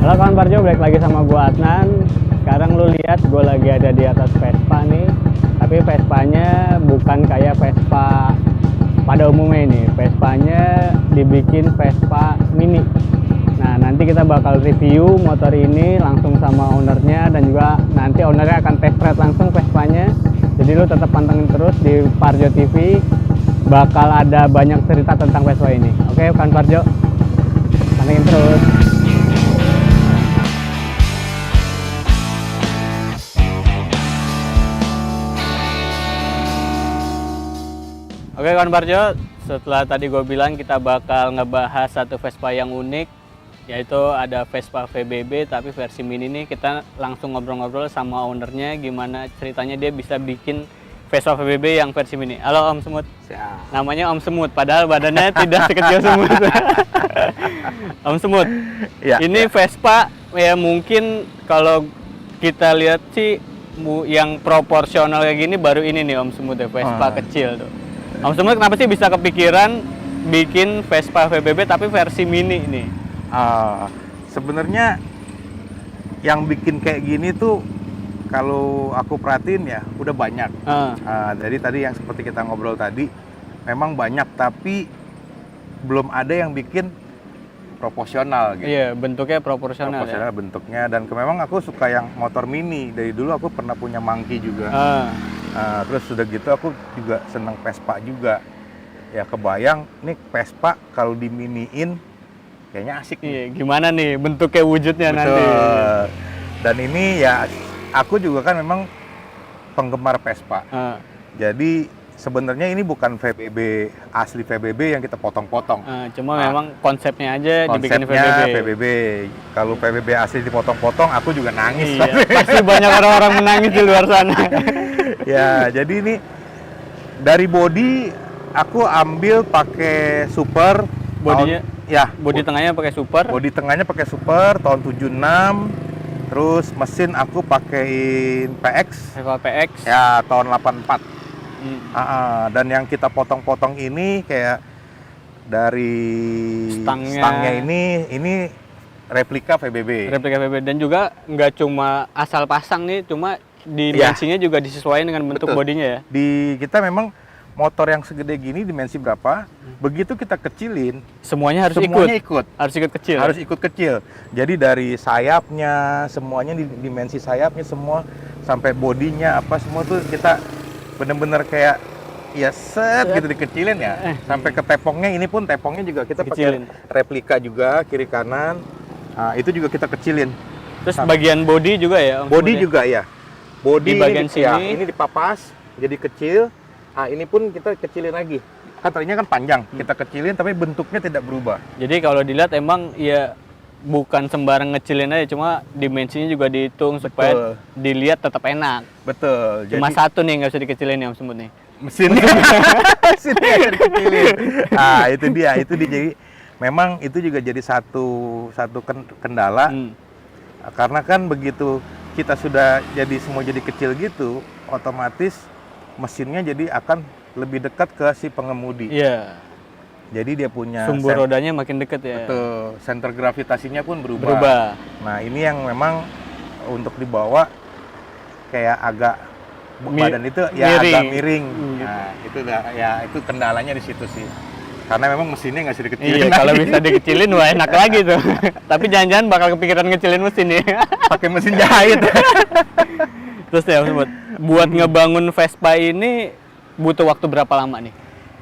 Halo kawan Parjo, balik lagi sama gue Adnan. Sekarang lu lihat gue lagi ada di atas Vespa nih. Tapi Vespanya bukan kayak Vespa pada umumnya ini. Vespanya dibikin Vespa mini. Nah nanti kita bakal review motor ini langsung sama ownernya. Dan juga nanti ownernya akan test ride langsung Vespanya. Jadi lu tetap pantengin terus di Parjo TV. Bakal ada banyak cerita tentang Vespa ini. Oke kawan Parjo, pantengin terus. Oke kawan Parjo, setelah tadi gue bilang kita bakal ngebahas satu Vespa yang unik, yaitu ada Vespa VBB tapi versi mini ini. Kita langsung ngobrol-ngobrol sama ownernya gimana ceritanya dia bisa bikin Vespa VBB yang versi mini. Halo Om Semut. Siap. Namanya Om Semut, padahal badannya tidak sekecil semut. Om Semut, Ya, ini ya. Vespa ya mungkin kalau kita lihat sih yang proporsional kayak gini baru ini nih Om Semut ya, Vespa kecil tuh. Om Semut kenapa sih bisa kepikiran bikin Vespa VBB tapi versi mini ini? Sebenarnya yang bikin kayak gini tuh kalau aku perhatiin ya udah banyak. Jadi tadi yang seperti kita ngobrol tadi memang banyak, tapi belum ada yang bikin proporsional gitu. Iya, bentuknya proporsional Proporsional ya? bentuknya, dan memang aku suka yang motor mini. Dari dulu aku pernah punya Monkey juga. Terus sudah gitu aku juga seneng Vespa juga. Ya kebayang nih Vespa kalau diminiin kayaknya asik. Iya, gimana nih bentuknya wujudnya Betul. nanti? Dan ini ya aku juga kan memang penggemar Vespa. Jadi sebenarnya ini bukan VBB asli VBB yang kita potong-potong. Cuma memang konsepnya aja dibikin Konsepnya VBB. VBB. Kalau VBB asli dipotong-potong aku juga nangis. Iya, pasti banyak orang-orang menangis di luar sana. Ya, jadi ini dari bodi aku ambil pakai super. Bodinya? Ya, Bodi tengahnya pakai super. bodi tengahnya pakai super tahun 76. Terus mesin aku pakein PX. Vespa PX. Ya, tahun 84. Dan yang kita potong-potong ini kayak dari stangnya ini replika VBB. Replika VBB, dan juga nggak cuma asal pasang nih, cuma dimensinya juga disesuaikan dengan bentuk Betul. bodinya ya. Di kita memang motor yang segede gini dimensi berapa, begitu kita kecilin Semuanya harus semuanya ikut. ikut. Harus ikut kecil. Harus ikut kecil. Jadi dari sayapnya semuanya, dimensi sayapnya semua sampai bodinya apa semua tuh kita bener-bener kayak ya set gitu dikecilin ya. Sampai ke tepongnya, ini pun tepongnya juga kita Kecilin. pakai replika juga kiri kanan. Itu juga kita kecilin. Terus bagian bodi juga ya Om Bodi Semut ya? juga ya. Bodi Di bagian ini, ya, sini. ini dipapas jadi kecil. Ini pun kita kecilin lagi. Kan tadinya kan panjang, kita kecilin tapi bentuknya tidak berubah. Jadi kalau dilihat emang ya bukan sembarang ngecilin aja, cuma dimensinya juga dihitung supaya dilihat tetap enak. Betul. Cuma satu nih nggak usah dikecilin ya Om Semut nih. Mesinnya mesinnya yang dikecilin. Itu dia. Jadi memang itu juga jadi satu kendala. Karena kan begitu kita sudah semua jadi kecil gitu, otomatis mesinnya jadi akan lebih dekat ke si pengemudi. Iya. Jadi dia punya Sumber rodanya makin deket ya. Betul. Center gravitasinya pun berubah. Nah, ini yang memang untuk dibawa kayak agak badan itu ya miring. agak miring. Nah, itu kendalanya di situ sih. Karena memang mesinnya nggak bisa dikecilin. Iya, kalau bisa dikecilin wah enak lagi tuh. Tapi jangan-jangan bakal kepikiran ngecilin mesin nih. Pakai mesin jahit. Terus ya Om Semut, buat ngebangun Vespa ini butuh waktu berapa lama nih?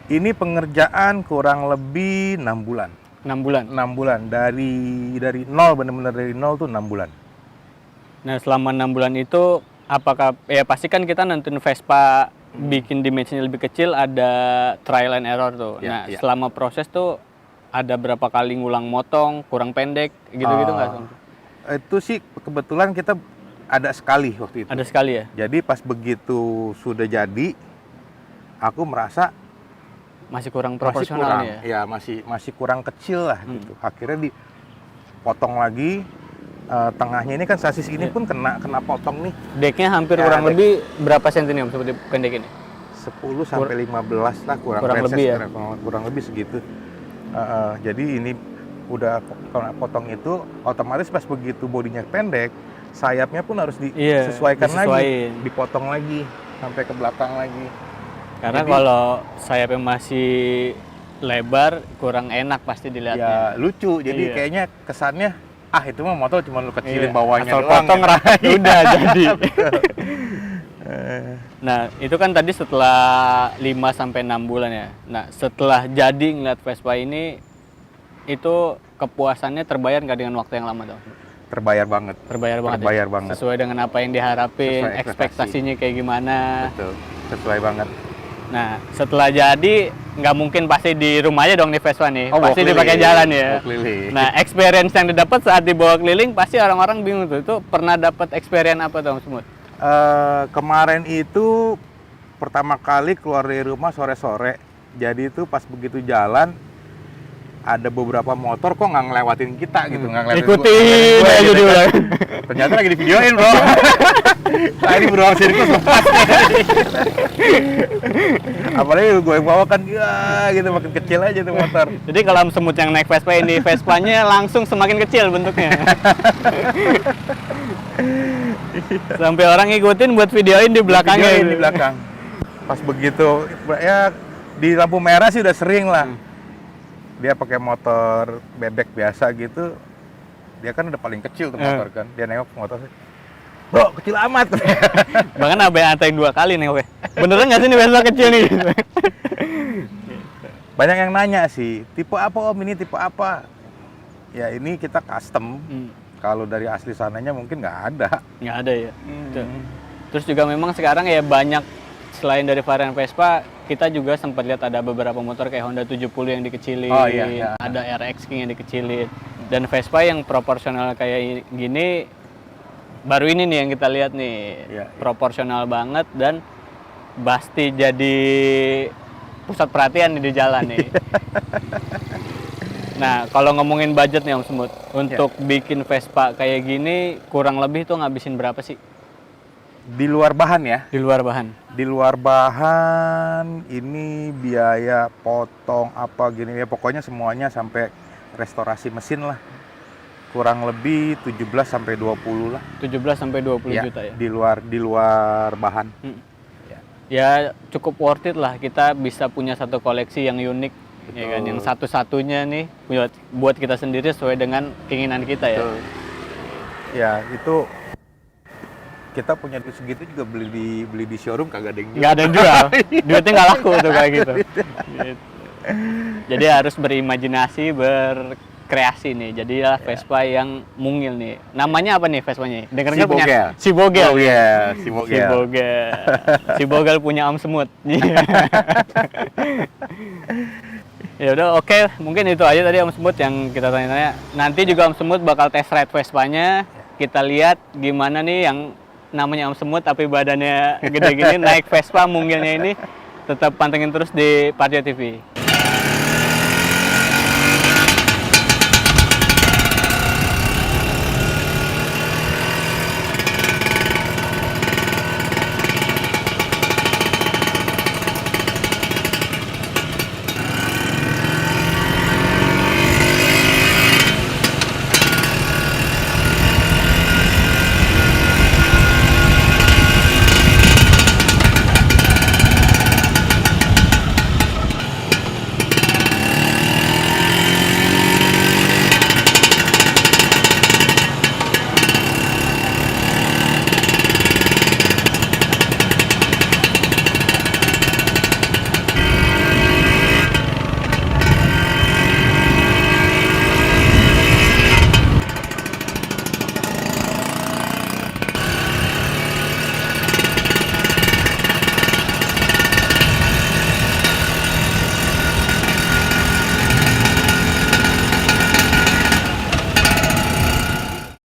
Ini pengerjaan kurang lebih 6 bulan. 6 bulan? 6 bulan. Dari nol, benar-benar dari nol tuh 6 bulan. Nah selama 6 bulan itu, apakah, ya pasti kan kita nentuin Vespa bikin dimensinya lebih kecil, ada trial and error tuh. Ya, Nah selama proses tuh, ada berapa kali ngulang motong, kurang pendek, gitu-gitu nggak? Itu sih kebetulan kita ada sekali waktu itu. Ada sekali ya? Jadi pas begitu sudah jadi, aku merasa Masih kurang proporsional nih ya? Ya masih kurang kecil lah gitu. Akhirnya dipotong lagi. Tengahnya ini kan sasis ini pun kena potong nih. Decknya hampir Ya, kurang lebih berapa senti nih Om seperti pendek ini? 10 sampai 15 lah kurang lebih ya? kurang lebih segitu. Jadi ini potong itu, otomatis pas begitu bodinya pendek, sayapnya pun harus Iya, disesuaikan lagi, disesuaiin. dipotong lagi sampai ke belakang lagi. Karena Jadi, kalau sayapnya masih lebar kurang enak pasti dilihatnya. ya lucu, jadi Iya. kayaknya kesannya itu mah motor cuma lu kecilin Iya, bawahnya asal doang. potong ya. udah jadi. Nah, itu kan tadi setelah 5 sampai 6 bulan ya. Nah, setelah jadi ngeliat Vespa ini, itu kepuasannya terbayar nggak dengan waktu yang lama dong? Terbayar banget. Terbayar banget. Terbayar ya? banget. Sesuai dengan apa yang diharapin, Sesuai ekspektasi. ekspektasinya kayak gimana. Betul, sesuai banget. Nah, setelah jadi nggak mungkin pasti di rumah aja dong nih Vespa nih, Oh, pasti bawa dipakai keliling, jalan ya. bawa keliling. Nah, experience yang didapat saat dibawa keliling pasti orang-orang bingung tuh. Itu pernah dapat experience apa tuh, Smooth? Kemarin itu pertama kali keluar dari rumah sore-sore. Jadi itu pas begitu jalan ada beberapa motor kok nggak ngelewatin kita gitu, nggak ngelewatin Ikutin gua aja gitu dia kan. bilang. Ternyata lagi di videoin bro. Tadi bro sirkus lepas. Apalagi gue yang bawa kan ya gitu makin kecil aja tuh motor. Jadi kalau Semut yang naik Vespa ini, Vespanya langsung semakin kecil bentuknya. Sampai orang ngikutin buat videoin di belakangnya. Videoin di belakang. Pas begitu ya di lampu merah sih udah sering lah. Dia pakai motor bebek biasa gitu. Dia kan udah paling kecil tuh motor kan. Dia nengok motor sih. Bro, kecil amat. Bahkan abang antain 2 kali nih, oke. Beneran nggak sih ini Vespa kecil nih? Banyak yang nanya sih, tipe apa om ini, tipe apa? Ya ini kita custom. Kalau dari asli sananya mungkin nggak ada. Nggak ada ya. Tuh. Terus juga memang sekarang ya banyak, selain dari varian Vespa, kita juga sempat lihat ada beberapa motor kayak Honda 70 yang dikecilin, Oh, iya. ada RX King yang dikecilin, dan Vespa yang proporsional kayak gini, baru ini nih yang kita lihat nih, Iya. proporsional banget dan pasti jadi pusat perhatian nih di jalan nih. Nah, kalau ngomongin budget nih Om Semut, untuk bikin Vespa kayak gini kurang lebih tuh ngabisin berapa sih? Di luar bahan ya? Di luar bahan. Di luar bahan ini biaya potong apa gini ya, pokoknya semuanya sampai restorasi mesin lah. Kurang lebih 17 sampai 20 lah. 17 sampai 20 juta ya. Di luar bahan. Ya cukup worth it lah, kita bisa punya satu koleksi yang unik. Betul. Ya kan, yang satu-satunya nih buat kita sendiri sesuai dengan keinginan kita ya. Betul. Ya, itu kita punya duit segitu juga beli di showroom kagak ada yang jual. Nggak ada yang jual, duitnya nggak laku tuh kayak gitu. Jadi harus berimajinasi, berkreasi nih. Jadilah Vespa yang mungil nih. Namanya apa nih Vespanya? Dengar-dengar punya Si Bogel. Oh iya, si Si Bogel. Bogel. Si Bogel punya Om Semut. Ya udah, oke. Mungkin itu aja tadi Om Semut yang kita tanya-tanya. Nanti juga Om Semut bakal test ride Vespanya. Kita lihat gimana nih yang namanya Om Semut tapi badannya gede gini naik Vespa mungilnya ini. Tetap pantengin terus di Parjo TV.